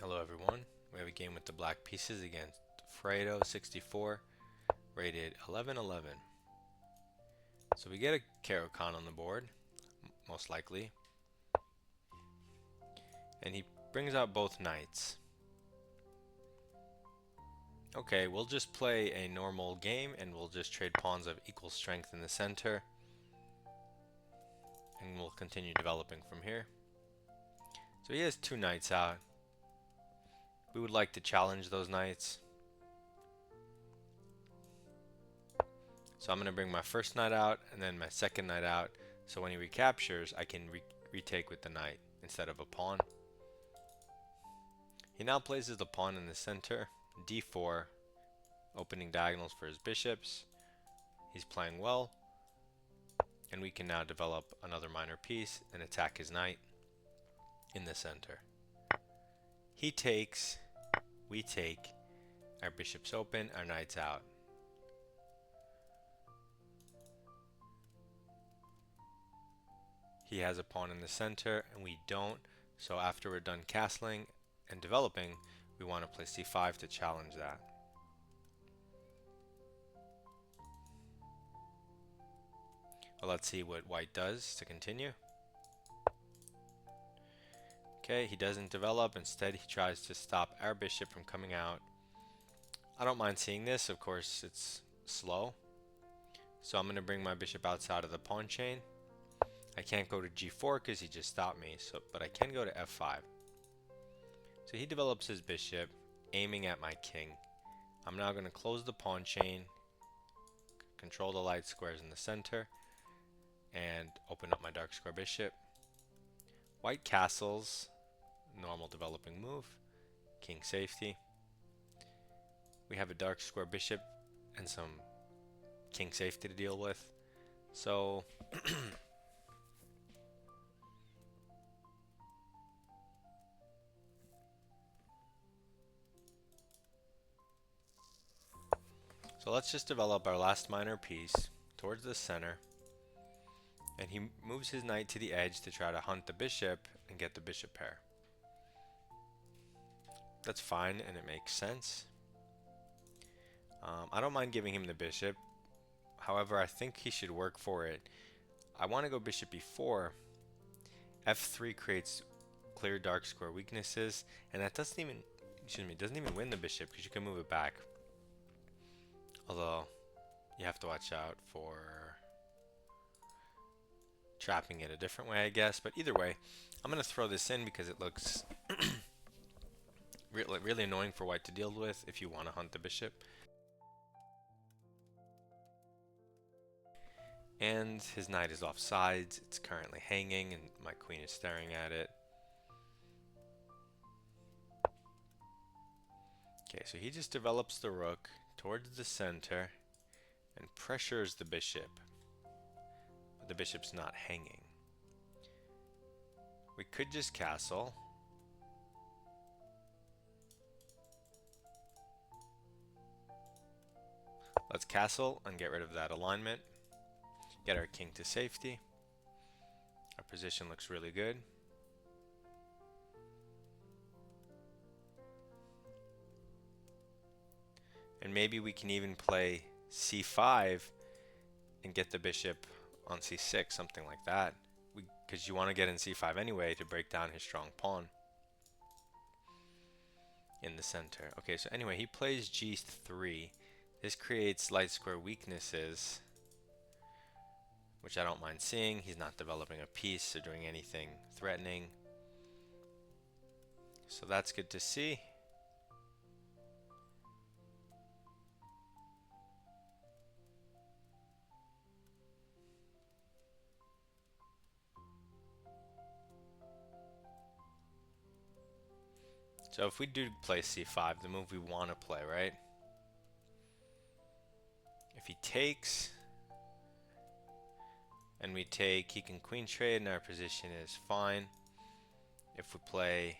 Hello everyone, we have a game with the black pieces against Fredo 64, rated 1111. So we get a Caro-Kann on the board, most likely, and he brings out both knights. Okay, we'll just play a normal game and we'll just trade pawns of equal strength in the center, and we'll continue developing from here. So he has two knights out. We would like to challenge those knights. So I'm going to bring my first knight out and then my second knight out, so when he recaptures I can retake with the knight instead of a pawn. He now places the pawn in the center, d4, opening diagonals for his bishops. He's playing well, and we can now develop another minor piece and attack his knight in the center. He takes, we take, our bishops open, our knight's out. He has a pawn in the center and we don't, so after we're done castling and developing, we want to play c5 to challenge that. Well, let's see what white does to continue. Okay, he doesn't develop. Instead, he tries to stop our bishop from coming out. I don't mind seeing this. Of course, it's slow. So I'm going to bring my bishop outside of the pawn chain. I can't go to g4 because he just stopped me, but I can go to f5. So he develops his bishop, aiming at my king. I'm now going to close the pawn chain, control the light squares in the center, and open up my dark square bishop. White castles, normal developing move, king safety. We have a dark square bishop and some king safety to deal with. So so let's just develop our last minor piece towards the center, and he moves his knight to the edge to try to hunt the bishop and get the bishop pair. That's fine and it makes sense. I don't mind giving him the bishop. However, I think he should work for it. I want to go bishop e4. f3 creates clear dark square weaknesses, and that doesn't even win the bishop because you can move it back. Although you have to watch out for trapping it a different way, I guess. But either way, I'm going to throw this in because it looks really annoying for white to deal with if you want to hunt the bishop. And his knight is off sides. It's currently hanging and my queen is staring at it. Okay, so he just develops the rook towards the center and pressures the bishop. But the bishop's not hanging. We could just castle. Let's castle and get rid of that alignment. Get our king to safety. Our position looks really good. And maybe we can even play c5 and get the bishop on c6, something like that. Because you want to get in c5 anyway to break down his strong pawn in the center. Okay, so anyway, he plays g3. This creates light square weaknesses, which I don't mind seeing. He's not developing a piece or doing anything threatening. So that's good to see. So if we do play c5, the move we want to play, right? If he takes and we take, he can queen trade and our position is fine. If we play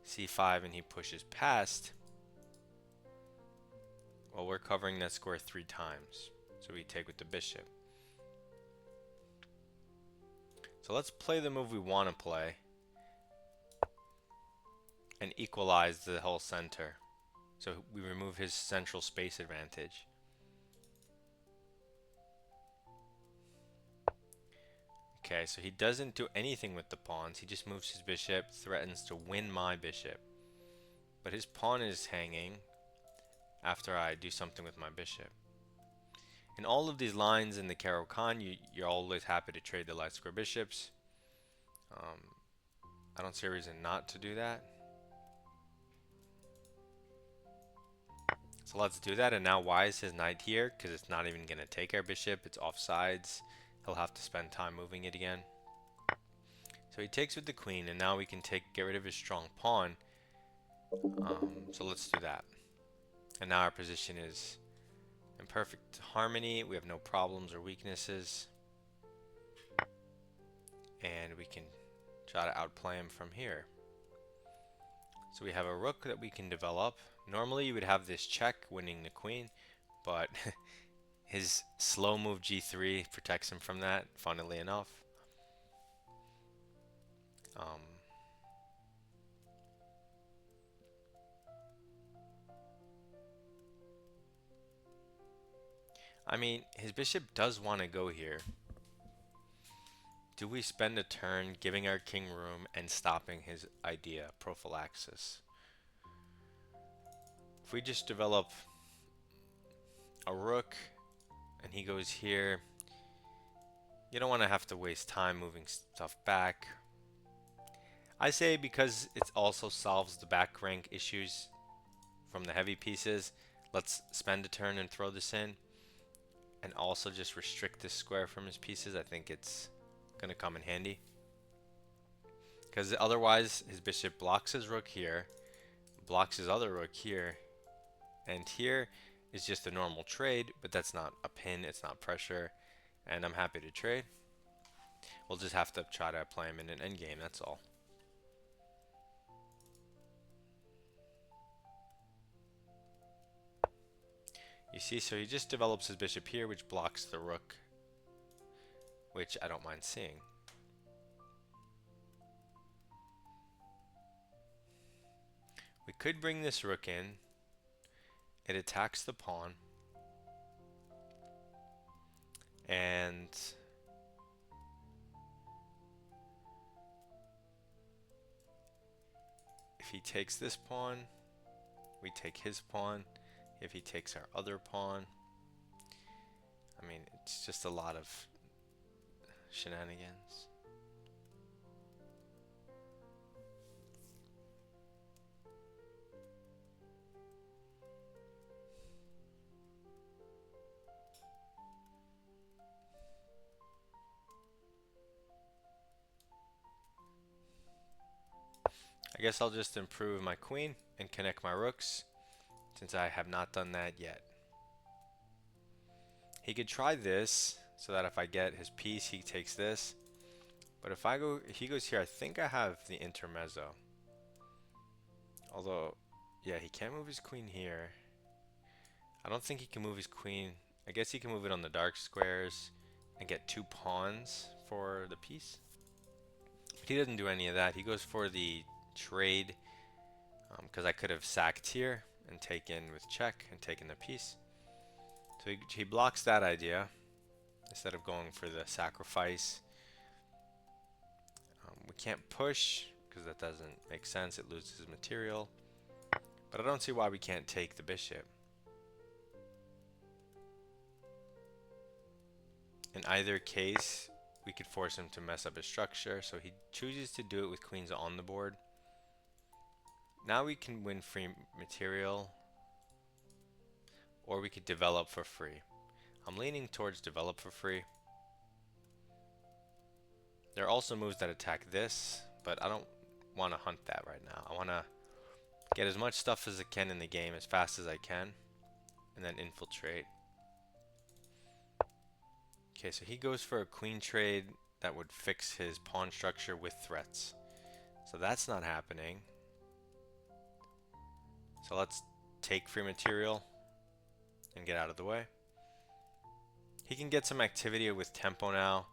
c5 and he pushes past, well, we're covering that square 3 times. So we take with the bishop. So let's play the move we want to play. and equalize the whole center. So we remove his central space advantage. Okay, so he doesn't do anything with the pawns. He just moves his bishop, threatens to win my bishop. But his pawn is hanging after I do something with my bishop. In all of these lines in the Caro-Kann, you're always happy to trade the light square bishops. I don't see a reason not to do that. So let's do that. And now why is his knight here? Because it's not even going to take our bishop. It's offsides. He'll have to spend time moving it again. So he takes with the queen, and now we can get rid of his strong pawn. So let's do that. And now our position is in perfect harmony. We have no problems or weaknesses. And we can try to outplay him from here. So we have a rook that we can develop. Normally you would have this check winning the queen, but his slow move g3 protects him from that, funnily enough. I mean, his bishop does want to go here. Do we spend a turn giving our king room and stopping his idea, prophylaxis? If we just develop a rook and he goes here, you don't want to have to waste time moving stuff back. I say because it also solves the back rank issues from the heavy pieces, let's spend a turn and throw this in. And also just restrict this square from his pieces. I think it's going to come in handy. Because otherwise, his bishop blocks his rook here, blocks his other rook here, and here is just a normal trade, but that's not a pin, it's not pressure, and I'm happy to trade. We'll just have to try to play him in an endgame, that's all. You see, so he just develops his bishop here, which blocks the rook, which I don't mind seeing. We could bring this rook in. It attacks the pawn. And if he takes this pawn, we take his pawn. If he takes our other pawn, I mean, it's just a lot of shenanigans. I guess I'll just improve my queen and connect my rooks, since I have not done that yet. He could try this, so that if I get his piece, he takes this. But if he goes here, I think I have the intermezzo. Although, yeah, he can't move his queen here. I don't think he can move his queen. I guess he can move it on the dark squares and get 2 pawns for the piece. But he doesn't do any of that. He goes for the trade, because I could have sacked here and taken with check and taken the piece. So he blocks that idea instead of going for the sacrifice. We can't push because that doesn't make sense. It loses material. But I don't see why we can't take the bishop. In either case, we could force him to mess up his structure. So he chooses to do it with queens on the board. Now we can win free material, or we could develop for free. I'm leaning towards develop for free. There are also moves that attack this, but I don't want to hunt that right now. I want to get as much stuff as I can in the game as fast as I can, and then infiltrate. Okay, so he goes for a queen trade that would fix his pawn structure with threats. So that's not happening. So let's take free material and get out of the way. He can get some activity with tempo now.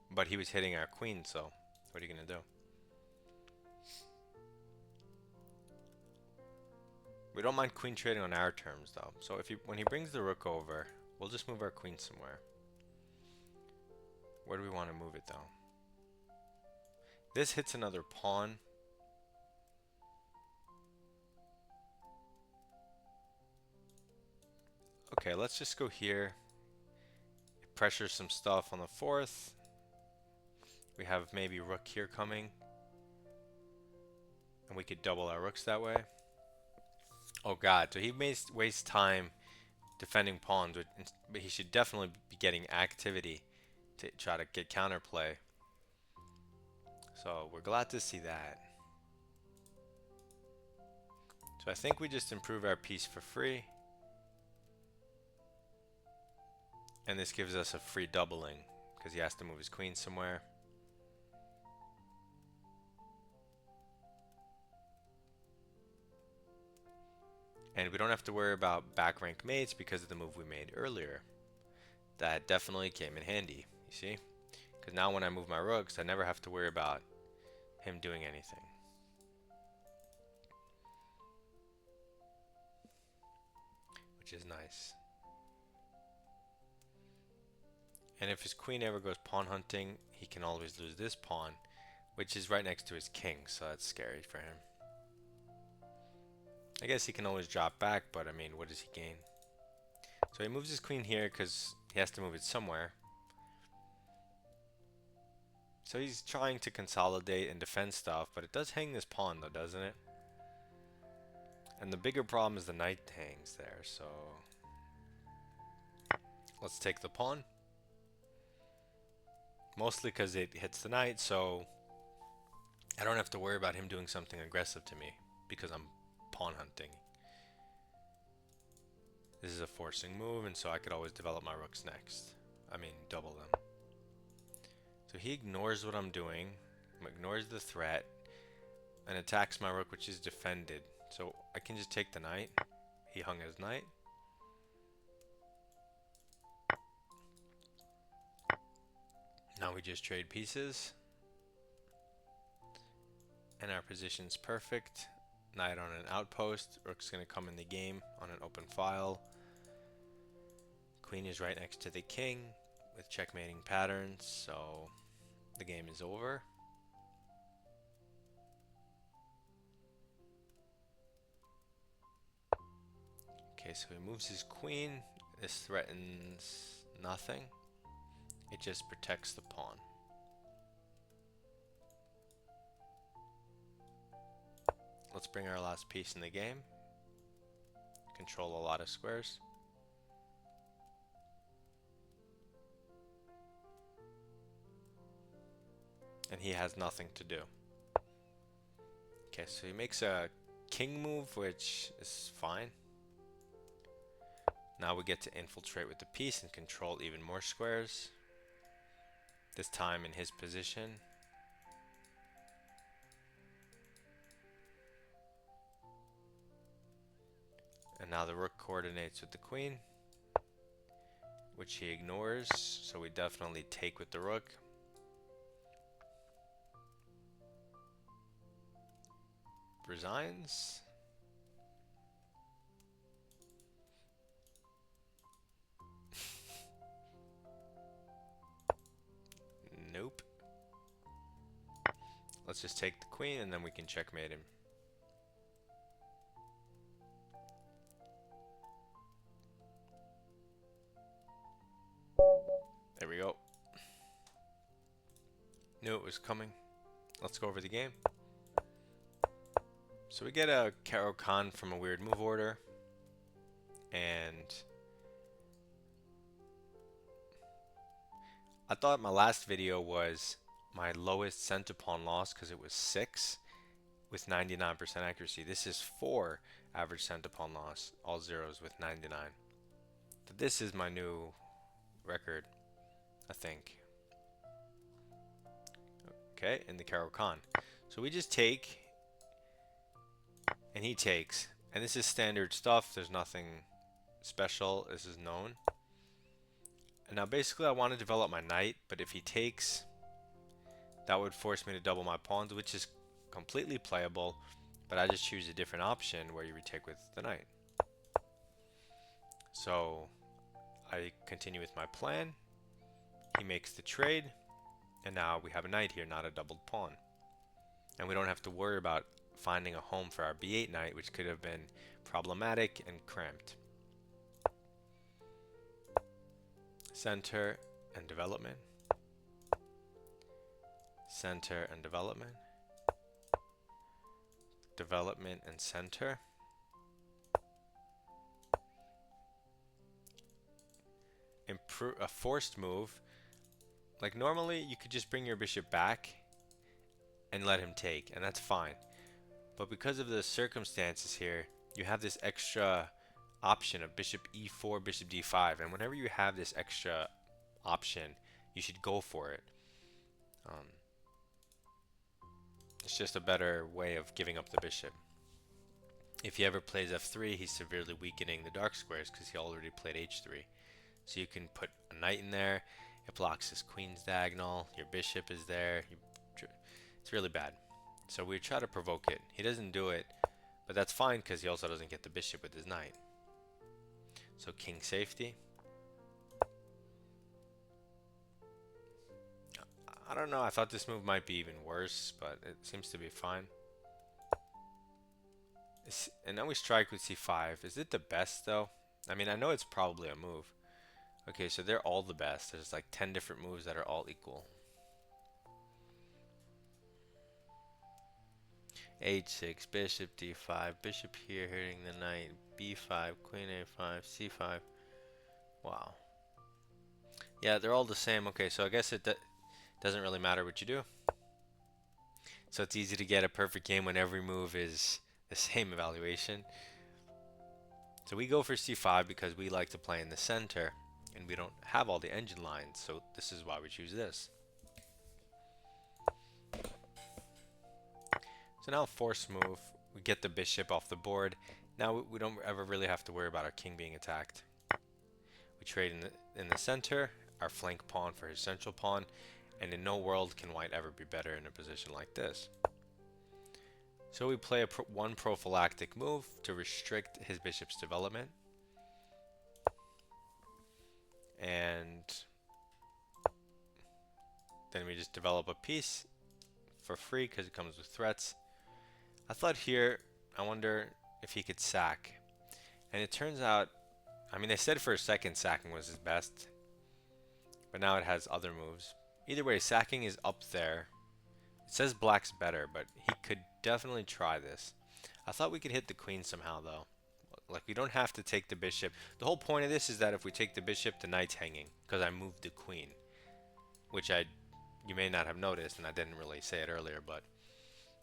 But he was hitting our queen, so What are you gonna do? We don't mind queen trading on our terms though. So if when he brings the rook over, we'll just move our queen somewhere. Where do we want to move it though? This hits another pawn. Okay, let's just go here. It pressures some stuff on the fourth. We have maybe rook here coming. And we could double our rooks that way. Oh god, so he may waste time defending pawns, but he should definitely be getting activity to try to get counterplay. So we're glad to see that. So I think we just improve our piece for free. And this gives us a free doubling because he has to move his queen somewhere. And we don't have to worry about back rank mates because of the move we made earlier. That definitely came in handy, you see? Because now when I move my rooks, I never have to worry about him doing anything. Which is nice. And if his queen ever goes pawn hunting, he can always lose this pawn, which is right next to his king, so that's scary for him. I guess he can always drop back, but I mean, what does he gain? So he moves his queen here because he has to move it somewhere. So he's trying to consolidate and defend stuff, but it does hang this pawn though, doesn't it? And the bigger problem is the knight hangs there, so let's take the pawn. Mostly because it hits the knight, so I don't have to worry about him doing something aggressive to me because I'm pawn hunting. This is a forcing move, and so I could always develop my rooks next. I mean, double them. So he ignores what I'm doing, ignores the threat, and attacks my rook, which is defended. So I can just take the knight. He hung his knight. Now we just trade pieces. And our position's perfect. Knight on an outpost. Rook's going to come in the game on an open file. Queen is right next to the king with checkmating patterns, so the game is over. Okay, so he moves his queen. This threatens nothing. It just protects the pawn. Let's bring our last piece in the game. Control a lot of squares. And he has nothing to do. Okay, so he makes a king move, which is fine. Now we get to infiltrate with the piece and control even more squares. This time in his position. And now the rook coordinates with the queen, which he ignores, so we definitely take with the rook. Resigns. Nope. Let's just take the queen and then we can checkmate him. There we go. Knew it was coming. Let's go over the game. So we get a Caro-Kann from a weird move order. And I thought my last video was my lowest center pawn loss because it was 6 with 99% accuracy. This is 4 average center pawn loss, all zeros with 99. So this is my new record, I think. Okay, in the Caro-Kann. So we just take, and he takes. And this is standard stuff. There's nothing special. This is known. And now basically I want to develop my knight, but if he takes, That would force me to double my pawns, which is completely playable, but I just choose a different option where you retake with the knight. So I continue with my plan. He makes the trade, and now we have a knight here, not a doubled pawn. And we don't have to worry about finding a home for our b8 knight, which could have been problematic and cramped. Center and development. Center and development. Development and center. A forced move. Like normally you could just bring your bishop back and let him take, and that's fine. But because of the circumstances here, you have this extra option of bishop e4, bishop d5, and whenever you have this extra option, you should go for it. It's just a better way of giving up the bishop. If he ever plays f3, he's severely weakening the dark squares because he already played h3. So you can put a knight in there, it blocks his queen's diagonal, your bishop is there, it's really bad. So we try to provoke it. He doesn't do it, but that's fine because he also doesn't get the bishop with his knight. So king safety. I don't know, I thought this move might be even worse, but it seems to be fine. And now we strike with c5. Is it the best though? I mean, I know it's probably a move. Okay, so they're all the best. There's like 10 different moves that are all equal. h6, bishop d5, bishop here hitting the knight, b5, queen a5, c5. Wow. Yeah, they're all the same. Okay, so I guess it doesn't really matter what you do. So it's easy to get a perfect game when every move is the same evaluation. So we go for c5 because we like to play in the center and we don't have all the engine lines, so this is why we choose this. So now force move, we get the bishop off the board. Now we don't ever really have to worry about our king being attacked. We trade in the center, our flank pawn for his central pawn, and in no world can white ever be better in a position like this. So we play one prophylactic move to restrict his bishop's development. And then we just develop a piece for free because it comes with threats. I thought here, I wonder if he could sack. And it turns out, I mean, they said for a second sacking was his best, but now it has other moves. Either way, sacking is up there. It says black's better, but he could definitely try this. I thought we could hit the queen somehow, though. Like, we don't have to take the bishop. The whole point of this is that if we take the bishop, the knight's hanging, because I moved the queen. Which you may not have noticed, and I didn't really say it earlier, but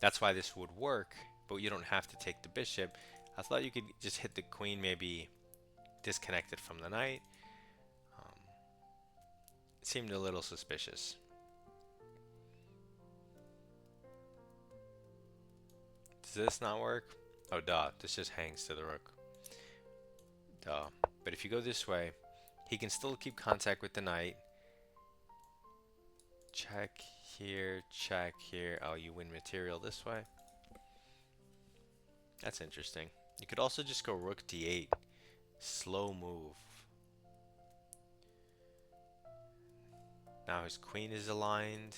that's why this would work, but you don't have to take the bishop. I thought you could just hit the queen, maybe disconnect it from the knight. It seemed a little suspicious. Does this not work? Oh, duh. This just hangs to the rook. Duh. But if you go this way, he can still keep contact with the knight. Check here, check here. Oh, you win material this way. That's interesting. You could also just go rook d8. Slow move. Now his queen is aligned.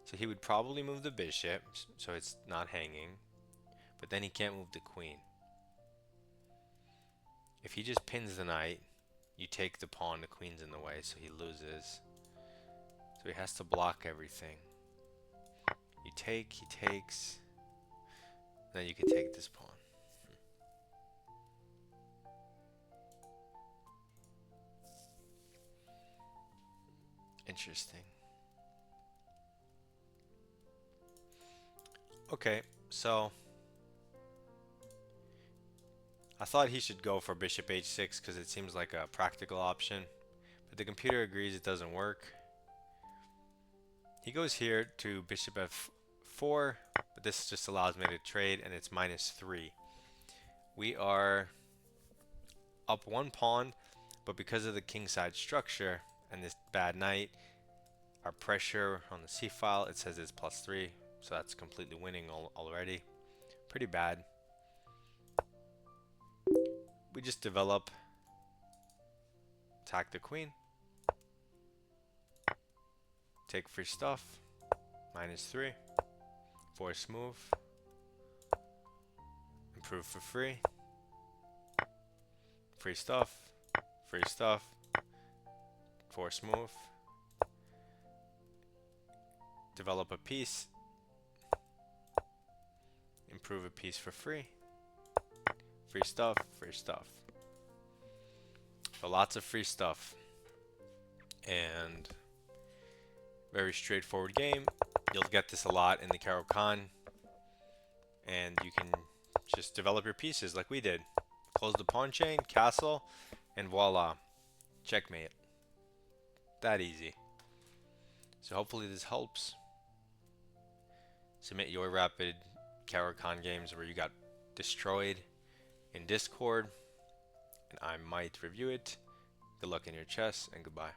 So he would probably move the bishop, so it's not hanging. But then he can't move the queen. If he just pins the knight, you take the pawn, the queen's in the way, so he loses. So he has to block everything. You take, he takes. Then you can take this pawn. Interesting. Okay, so I thought he should go for bishop h6 because it seems like a practical option, but the computer agrees it doesn't work. He goes here to bishop f4, but this just allows me to trade, and it's -3. We are up one pawn, but because of the kingside structure and this bad knight, Our pressure on the C file, it says it's +3, so that's completely winning already. Pretty bad. We just develop, attack the queen, take free stuff, -3, force move, improve for free, free stuff, force move, develop a piece, improve a piece for free, free stuff. So lots of free stuff, and very straightforward game. You'll get this a lot in the Caro-Kann, and you can just develop your pieces like we did. Close the pawn chain, castle, and voila, checkmate. That easy. So hopefully this helps. Submit your rapid Caro-Kann games where you got destroyed in Discord, and I might review it. Good luck in your chess, and goodbye.